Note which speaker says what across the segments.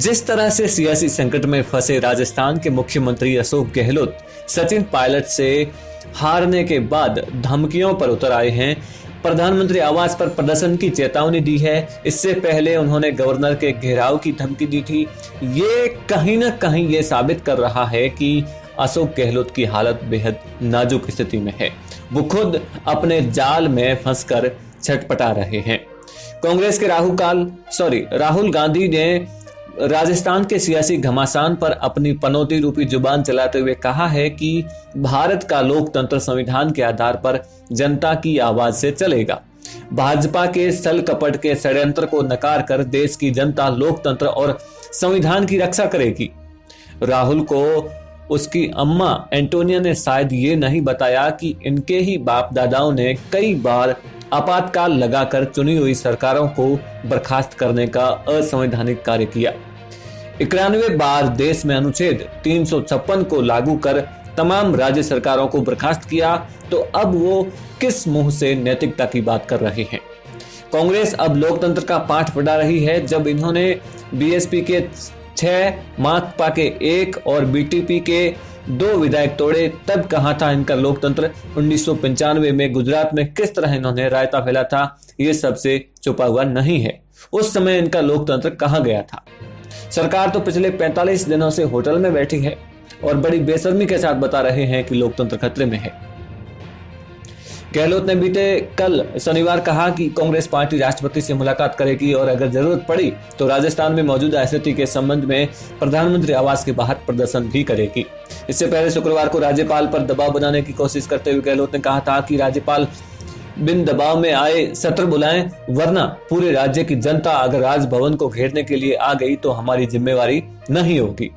Speaker 1: जिस तरह से सियासी संकट में फंसे राजस्थान के मुख्यमंत्री अशोक गहलोत सचिन पायलट से हारने के बाद धमकियों पर उतर आए हैं, प्रधानमंत्री आवास पर प्रदर्शन की चेतावनी दी है। इससे पहले उन्होंने गवर्नर के घेराव की धमकी दी थी। ये कहीं ना कहीं ये साबित कर रहा है कि अशोक गहलोत की हालत बेहद नाजुक स्थिति में है। वो खुद अपने जाल में फंसकर छटपटा रहे हैं। कांग्रेस के राहुल गांधी ने राजस्थान के सियासी घमासान पर अपनी पनौती रूपी जुबान चलाते हुए कहा है कि भारत का लोकतंत्र संविधान के आधार पर जनता की आवाज से चलेगा। भाजपा के सल कपट के षड्यंत्र को नकार कर देश की जनता लोकतंत्र और संविधान की रक्षा करेगी। राहुल को उसकी अम्मा एंटोनिया ने शायद ये नहीं बताया कि इनके ही बाप दादाओं ने कई बार आपातकाल लगाकर चुनी हुई सरकारों को बर्खास्त करने का असंवैधानिक कार्य किया। 91 बार देश में अनुच्छेद 356 को लागू कर तमाम राज्य सरकारों को बर्खास्त किया, तो अब वो किस मुंह से नैतिकता की बात कर रहे हैं। कांग्रेस अब लोकतंत्र का पाठ पढ़ा रही है। जब इन्होंने बीएसपी के 6, माकपा के 1 और बीटीपी के 2 विधायक तोड़े, तब कहा था इनका लोकतंत्र। 1995 में गुजरात में किस तरह इन्होंने रायता फैला था, ये सबसे छुपा हुआ नहीं है। उस समय इनका लोकतंत्र कहां गया था। सरकार तो पिछले 45 दिनों से होटल में बैठी है और बड़ी बेशर्मी के साथ बता रहे हैं कि लोकतंत्र खतरे में है। गहलोत ने बीते कल शनिवार कहा कि कांग्रेस पार्टी राष्ट्रपति से मुलाकात करेगी और अगर जरूरत पड़ी तो राजस्थान में मौजूदा स्थिति के संबंध में प्रधानमंत्री आवास के बाहर प्रदर्शन भी करेगी। इससे पहले शुक्रवार को राज्यपाल पर दबाव बनाने की कोशिश करते हुए गहलोत ने कहा था कि राज्यपाल बिन दबाव में आए सत्र बुलाएं, वरना पूरे राज्य की जनता अगर राजभवन को घेरने के लिए आ गई तो हमारी जिम्मेवारी नहीं होगी।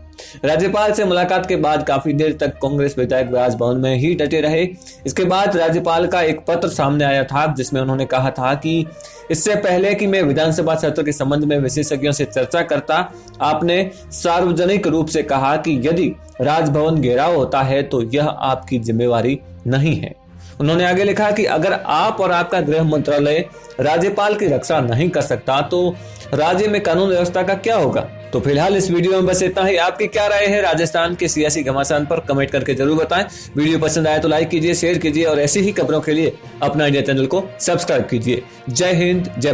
Speaker 1: राज्यपाल से मुलाकात के बाद काफी देर तक कांग्रेस विधायक राजभवन में ही डटे रहे। इसके बाद राज्यपाल का एक पत्र सामने आया था जिसमें उन्होंने कहा था कि इससे पहले कि मैं विधानसभा सत्र के संबंध में विशेषज्ञों से चर्चा करता, आपने सार्वजनिक रूप से कहा कि यदि राजभवन घेराव होता है तो यह आपकी जिम्मेवारी नहीं है। उन्होंने आगे लिखा कि अगर आप और आपका गृह मंत्रालय राज्यपाल की रक्षा नहीं कर सकता तो राज्य में कानून व्यवस्था का क्या होगा। तो फिलहाल इस वीडियो में बस इतना ही। आपकी क्या राय है राजस्थान के सियासी घमासान पर, कमेंट करके जरूर बताएं। वीडियो पसंद आए तो लाइक कीजिए, शेयर कीजिए और ऐसी ही खबरों के लिए अपना इंडिया चैनल को सब्सक्राइब कीजिए। जय हिंद, जय भारत।